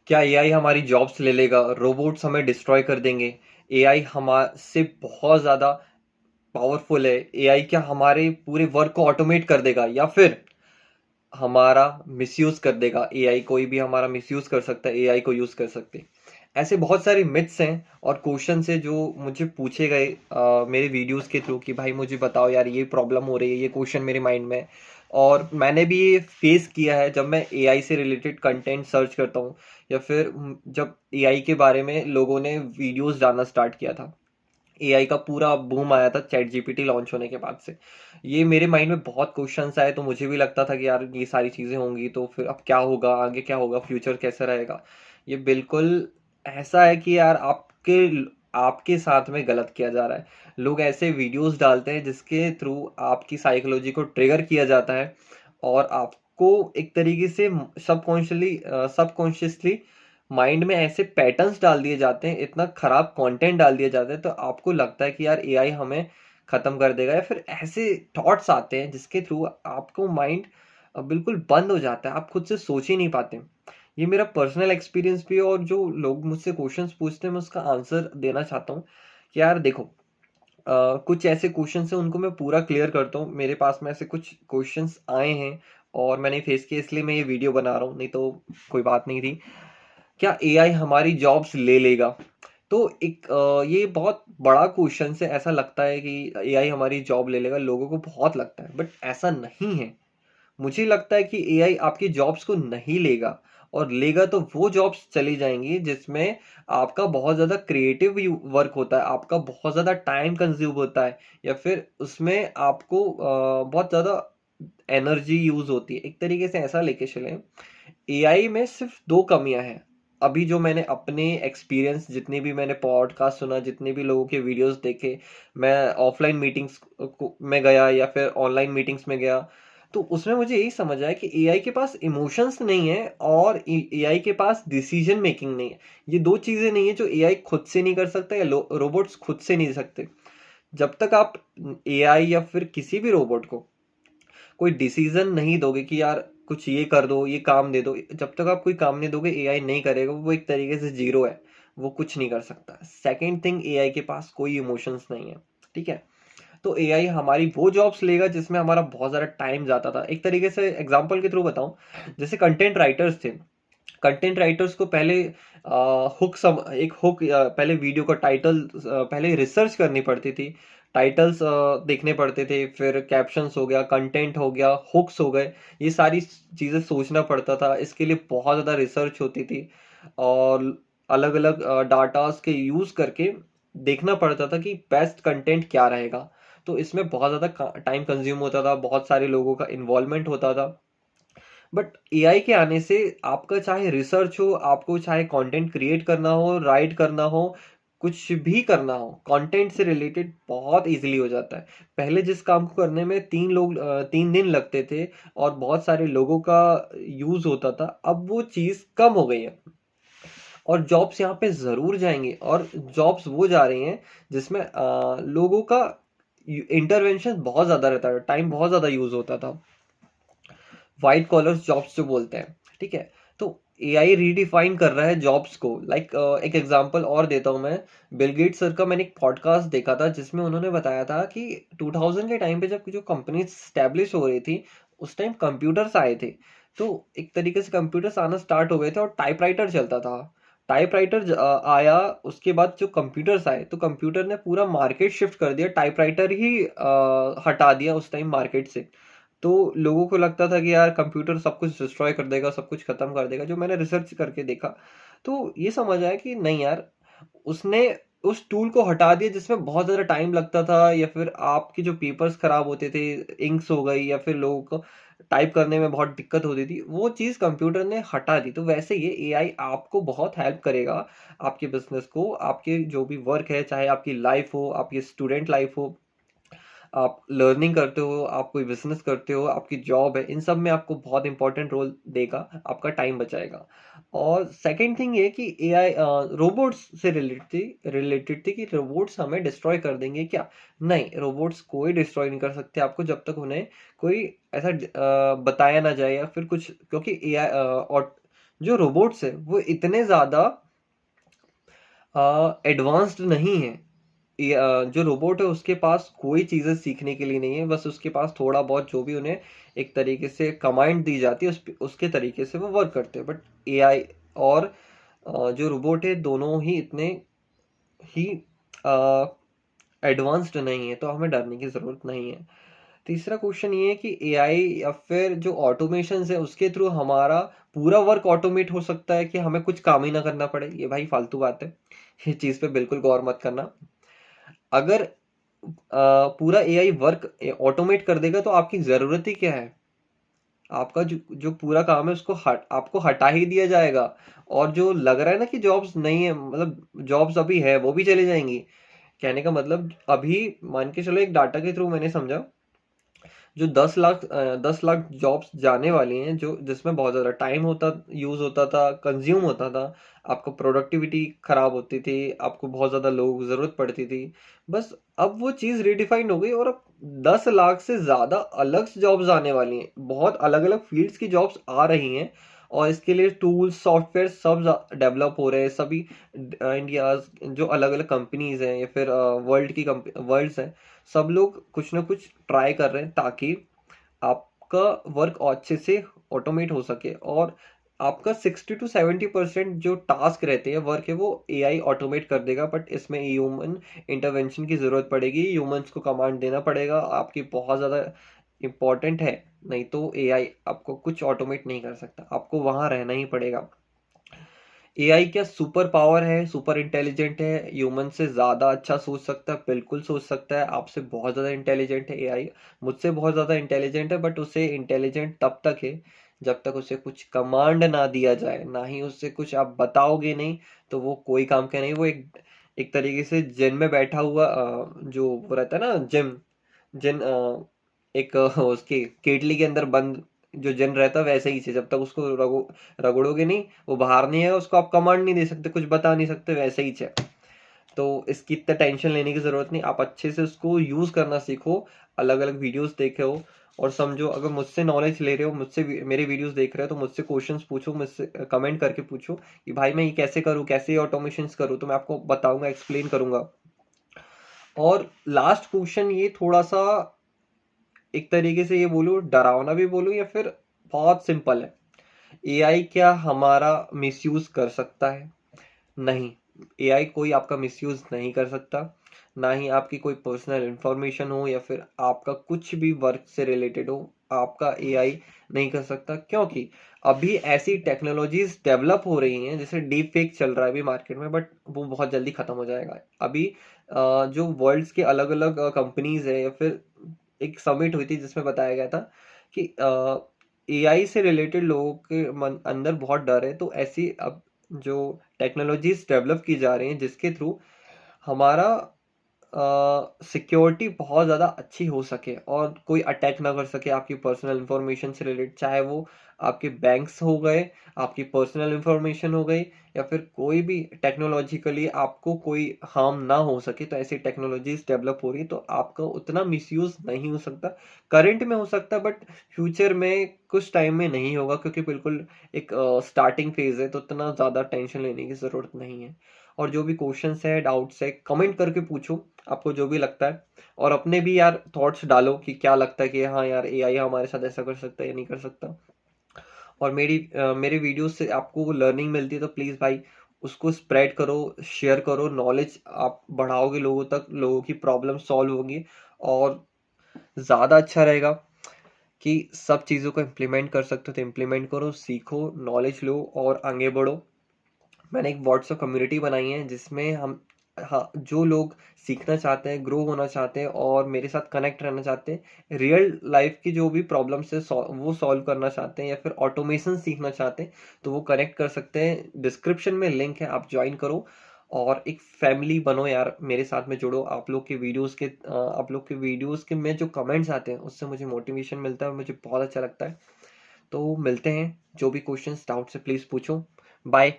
क्या एआई हमारी जॉब्स ले लेगा? रोबोट्स हमें डिस्ट्रॉय कर देंगे? एआई हमारे बहुत ज़्यादा पावरफुल है। एआई क्या हमारे पूरे वर्क को ऑटोमेट कर देगा या फिर हमारा मिसयूज कर देगा? एआई कोई भी हमारा मिसयूज कर सकता है, एआई को यूज कर सकते हैं। ऐसे बहुत सारे मिथ्स हैं और क्वेश्चन है जो मुझे पूछे गए मेरे वीडियोस के थ्रू कि भाई मुझे बताओ यार, ये प्रॉब्लम हो रही है, ये क्वेश्चन मेरे माइंड में है। और मैंने भी ये फेस किया है जब मैं एआई से रिलेटेड कंटेंट सर्च करता हूँ या फिर जब एआई के बारे में लोगों ने वीडियोस डालना स्टार्ट किया था। एआई का पूरा बूम आया था चैट जीपीटी लॉन्च होने के बाद से। ये मेरे माइंड में बहुत क्वेश्चंस आए, तो मुझे भी लगता था कि यार ये सारी चीज़ें होंगी तो फिर अब क्या होगा, आगे क्या होगा, फ्यूचर कैसा रहेगा। ये बिल्कुल ऐसा है कि यार आपके साथ में गलत किया जा रहा है। लोग ऐसे वीडियोस डालते हैं जिसके थ्रू आपकी साइकोलॉजी को ट्रिगर किया जाता है और आपको एक तरीके से सबकॉन्शियसली माइंड में ऐसे पैटर्न्स डाल दिए जाते हैं, इतना खराब कंटेंट डाल दिया जाता है, तो आपको लगता है कि यार एआई हमें खत्म कर देगा या फिर ऐसे थॉट्स आते हैं जिसके थ्रू आपको माइंड बिल्कुल बंद हो जाता है, आप खुद से सोच ही नहीं पाते। ये मेरा पर्सनल एक्सपीरियंस भी है और जो लोग मुझसे क्वेश्चंस पूछते हैं मैं उसका आंसर देना चाहता हूँ कि यार देखो, कुछ ऐसे क्वेश्चंस हैं उनको मैं पूरा क्लियर करता हूँ। मेरे पास में ऐसे कुछ क्वेश्चंस आए हैं और मैंने फेस किया, इसलिए मैं ये वीडियो बना रहा हूँ, नहीं तो कोई बात नहीं थी। क्या एआई हमारी जॉब्स ले लेगा? तो ये बहुत बड़ा क्वेश्चन है। ऐसा लगता है कि एआई हमारी जॉब ले लेगा, लोगों को बहुत लगता है, बट ऐसा नहीं है। मुझे लगता है कि एआई आपकी जॉब्स को नहीं लेगा, और लेगा तो वो जॉब्स चली जाएंगी जिसमें आपका बहुत ज़्यादा क्रिएटिव वर्क होता है, आपका बहुत ज़्यादा टाइम कंज्यूम होता है, या फिर उसमें आपको बहुत ज़्यादा एनर्जी यूज होती है। एक तरीके से ऐसा लेके चलें, एआई में सिर्फ दो कमियां हैं। अभी जो मैंने अपने एक्सपीरियंस, जितने भी मैंने पॉडकास्ट सुना, जितने भी लोगों के वीडियोस देखे, मैं ऑफलाइन मीटिंग्स में गया या फिर ऑनलाइन मीटिंग्स में गया, तो उसमें मुझे यही समझ आया कि एआई के पास इमोशंस नहीं है और एआई के पास डिसीजन मेकिंग नहीं है। ये दो चीजें नहीं है जो एआई खुद से नहीं कर सकता या रोबोट्स खुद से नहीं सकते। जब तक आप एआई या फिर किसी भी रोबोट को कोई डिसीजन नहीं दोगे कि यार कुछ ये कर दो, ये काम दे दो, जब तक आप कोई काम नहीं दोगे एआई नहीं करेगा। वो एक तरीके से जीरो है, वो कुछ नहीं कर सकता। सेकंड थिंग, एआई के पास कोई इमोशंस नहीं है। ठीक है, तो एआई हमारी वो जॉब्स लेगा जिसमें हमारा बहुत ज़्यादा टाइम जाता था। एक तरीके से एग्जांपल के थ्रू बताऊं, जैसे कंटेंट राइटर्स थे। कंटेंट राइटर्स को पहले एक हुक, पहले वीडियो का टाइटल पहले रिसर्च करनी पड़ती थी। टाइटल्स देखने पड़ते थे, फिर कैप्शंस हो गया, कंटेंट हो गया, हुक्स हो गए, ये सारी चीज़ें सोचना पड़ता था। इसके लिए बहुत ज़्यादा रिसर्च होती थी और अलग अलग डाटास के यूज़ करके देखना पड़ता था कि बेस्ट कंटेंट क्या रहेगा। तो इसमें बहुत ज़्यादा टाइम कंज्यूम होता था, बहुत सारे लोगों का इन्वॉल्वमेंट होता था। बट एआई के आने से आपका चाहे रिसर्च हो, आपको चाहे कंटेंट क्रिएट करना हो, राइट करना हो, कुछ भी करना हो, कंटेंट से रिलेटेड बहुत इजीली हो जाता है। पहले जिस काम को करने में 3 दिन लगते थे और बहुत सारे लोगों का यूज होता था, अब वो चीज़ कम हो गई है। और जॉब्स यहाँ पे ज़रूर जाएंगे, और जॉब्स वो जा रही हैं जिसमें लोगों का इंटरवेंशन बहुत ज़्यादा रहता है, टाइम बहुत ज़्यादा यूज होता था। व्हाइट कॉलर जॉब्स जो बोलते हैं, ठीक है। तो एआई रीडिफाइन कर रहा है जॉब्स को। एक एग्जांपल और देता हूं मैं। बिल गेट्स सर का मैंने एक पॉडकास्ट देखा था जिसमें उन्होंने बताया था कि 2000 के टाइम पे जब जो कंपनी स्टैब्लिश हो रही थी, उस टाइम कंप्यूटर्स आए थे। तो एक तरीके से कंप्यूटर्स आना स्टार्ट हो गए थे और टाइपराइटर चलता था। टाइपराइटर आया, उसके बाद जो कंप्यूटर्स आए तो कंप्यूटर ने पूरा मार्केट शिफ्ट कर दिया, टाइपराइटर ही हटा दिया उस टाइम मार्केट से। तो लोगों को लगता था कि यार कंप्यूटर सब कुछ डिस्ट्रॉय कर देगा, सब कुछ खत्म कर देगा। जो मैंने रिसर्च करके देखा, तो ये समझ आया कि नहीं यार, उसने उस टूल को हटा दिया जिसमें बहुत ज़्यादा टाइम लगता था, या फिर आपके जो पेपर्स खराब होते थे, इंक्स हो गई, या फिर लोगों को टाइप करने में बहुत दिक्कत होती थी, वो चीज़ कंप्यूटर ने हटा दी। तो वैसे ये एआई आपको बहुत हेल्प करेगा, आपके बिजनेस को, आपके जो भी वर्क है, चाहे आपकी लाइफ हो, आपकी स्टूडेंट लाइफ हो, आप लर्निंग करते हो, आप कोई बिजनेस करते हो, आपकी जॉब है, इन सब में आपको बहुत इंपॉर्टेंट रोल देगा, आपका टाइम बचाएगा। और सेकंड थिंग ये कि एआई रोबोट्स से रिलेटेड थी कि रोबोट्स हमें डिस्ट्रॉय कर देंगे क्या? नहीं, रोबोट्स कोई डिस्ट्रॉय नहीं कर सकते आपको, जब तक उन्हें कोई ऐसा बताया ना जाए या फिर कुछ, क्योंकि एआई और जो रोबोट्स है वो इतने ज़्यादा एडवांस्ड नहीं है। जो रोबोट है उसके पास कोई चीज़ें सीखने के लिए नहीं है, बस उसके पास थोड़ा बहुत जो भी उन्हें एक तरीके से कमांड दी जाती है उसके तरीके से वो वर्क करते हैं। बट एआई और जो रोबोट है दोनों ही इतने ही एडवांस्ड नहीं है, तो हमें डरने की ज़रूरत नहीं है। तीसरा क्वेश्चन ये है कि एआई या फिर जो ऑटोमेशन है उसके थ्रू हमारा पूरा वर्क ऑटोमेट हो सकता है कि हमें कुछ काम ही ना करना पड़े। ये भाई फालतू बात है, ये चीज़ पे बिल्कुल गौर मत करना। अगर पूरा एआई वर्क ऑटोमेट कर देगा तो आपकी ज़रूरत ही क्या है? आपका जो जो पूरा काम है उसको आपको हटा ही दिया जाएगा। और जो लग रहा है ना कि जॉब्स नहीं है, मतलब जॉब्स अभी है वो भी चली जाएंगी। कहने का मतलब अभी मान के चलो, एक डाटा के थ्रू मैंने समझा, जो 10 लाख जॉब्स जाने वाली हैं, जो जिसमें बहुत ज़्यादा टाइम होता यूज़ होता था, कंज्यूम होता था, आपको प्रोडक्टिविटी खराब होती थी, आपको बहुत ज़्यादा लोगों की ज़रूरत पड़ती थी। बस अब वो चीज़ रीडिफाइंड हो गई और अब 10 लाख से ज़्यादा अलग जॉब्स आने वाली हैं, बहुत अलग अलग फील्ड्स की जॉब्स आ रही हैं। और इसके लिए टूल्स सॉफ्टवेयर सब डेवलप हो रहे हैं सभी। इंडिया जो अलग अलग कंपनीज हैं या फिर वर्ल्ड्स हैं, सब लोग कुछ ना कुछ ट्राई कर रहे हैं ताकि आपका वर्क अच्छे से ऑटोमेट हो सके। और आपका 60 to 70% जो टास्क रहते हैं, वर्क है, वो एआई ऑटोमेट कर देगा। बट इसमें ह्यूमन इंटरवेंशन की ज़रूरत पड़ेगी, ह्यूमंस को कमांड देना पड़ेगा, आपकी बहुत ज़्यादा इम्पोर्टेंट है। नहीं तो एआई आपको कुछ ऑटोमेट नहीं कर सकता, आपको वहाँ रहना ही पड़ेगा। एआई क्या सुपर पावर है, सुपर इंटेलिजेंट है, ह्यूमन से ज़्यादा अच्छा सोच सकता है? बिल्कुल सोच सकता है, आपसे बहुत ज़्यादा इंटेलिजेंट है एआई, मुझसे बहुत ज़्यादा इंटेलिजेंट है। बट उसे इंटेलिजेंट तब तक है जब तक उसे कुछ कमांड ना दिया जाए, ना ही उससे कुछ आप बताओगे नहीं तो वो कोई काम का नहीं। वो एक एक तरीके से जिन में बैठा हुआ जो वो रहता है ना, जिन एक उसकी केटली के अंदर बंद जो जिन रहता है वैसे ही से, जब तक उसको रगड़ोगे नहीं वो बाहर नहीं है, उसको आप कमांड नहीं दे सकते, कुछ बता नहीं सकते, वैसे ही है। तो इसकी इतना टेंशन लेने की जरूरत नहीं, आप अच्छे से उसको यूज करना सीखो, अलग अलग वीडियोस देखे हो और समझो। अगर मुझसे नॉलेज ले रहे हो, मुझसे मेरे वीडियोस देख रहे हो, तो मुझसे क्वेश्चंस पूछो, मुझसे कमेंट करके पूछो कि भाई मैं ये कैसे करूँ, कैसे ऑटोमेशन करूँ, तो मैं आपको बताऊंगा, एक्सप्लेन करूंगा। और लास्ट क्वेश्चन ये थोड़ा सा एक तरीके से ये बोलूँ, डरावना भी बोलूँ या फिर बहुत सिंपल है। एआई क्या हमारा मिसयूज कर सकता है? नहीं, एआई कोई आपका मिसयूज नहीं कर सकता। ना ही आपकी कोई पर्सनल इंफॉर्मेशन हो या फिर आपका कुछ भी वर्क से रिलेटेड हो, आपका एआई नहीं कर सकता। क्योंकि अभी ऐसी टेक्नोलॉजीज डेवलप हो रही हैं, जैसे डीप फेक चल रहा है अभी मार्केट में, बट वो बहुत जल्दी खत्म हो जाएगा। अभी जो वर्ल्ड्स के अलग अलग कंपनीज है, या फिर एक समिट हुई थी जिसमें बताया गया था कि एआई से रिलेटेड लोगों के मन अंदर बहुत डर है। तो ऐसी अब जो टेक्नोलॉजीज डेवलप की जा रही हैं जिसके थ्रू हमारा सिक्योरिटी बहुत ज़्यादा अच्छी हो सके और कोई अटैक ना कर सके आपकी पर्सनल इंफॉर्मेशन से रिलेटेड, चाहे वो आपके बैंक्स हो गए, आपकी पर्सनल इंफॉर्मेशन हो गई, या फिर कोई भी टेक्नोलॉजिकली आपको कोई हार्म ना हो सके। तो ऐसी टेक्नोलॉजीज डेवलप हो रही है, तो आपका उतना मिसयूज नहीं हो सकता। करंट में हो सकता है बट फ्यूचर में कुछ टाइम में नहीं होगा, क्योंकि बिल्कुल एक स्टार्टिंग फेज है, तो उतना ज़्यादा टेंशन लेने की ज़रूरत नहीं है। और जो भी क्वेश्चंस है, डाउट्स है, कमेंट करके पूछो, आपको जो भी लगता है। और अपने भी यार थॉट्स डालो कि क्या लगता है कि हाँ यार एआई हमारे साथ ऐसा कर सकता है या नहीं कर सकता। और मेरे वीडियोस से आपको वो लर्निंग मिलती है, तो प्लीज़ भाई उसको स्प्रेड करो, शेयर करो, नॉलेज आप बढ़ाओगे लोगों तक, लोगों की प्रॉब्लम सॉल्व होगी। और ज़्यादा अच्छा रहेगा कि सब चीज़ों को इम्प्लीमेंट कर सकते हो तो इम्प्लीमेंट करो, सीखो, नॉलेज लो और आगे बढ़ो। मैंने एक व्हाट्सएप कम्युनिटी बनाई है जिसमें हम, हाँ, जो लोग सीखना चाहते हैं, ग्रो होना चाहते हैं और मेरे साथ कनेक्ट रहना चाहते हैं, रियल लाइफ की जो भी प्रॉब्लम्स है वो सॉल्व करना चाहते हैं या फिर ऑटोमेशन सीखना चाहते हैं, तो वो कनेक्ट कर सकते हैं। डिस्क्रिप्शन में लिंक है, आप ज्वाइन करो और एक फैमिली बनो यार, मेरे साथ में जुड़ो। आप लोग के वीडियोस के में जो कमेंट्स आते हैं उससे मुझे मोटिवेशन मिलता है और मुझे बहुत अच्छा लगता है। तो मिलते हैं, जो भी क्वेश्चंस डाउट्स है प्लीज़ पूछो। बाय।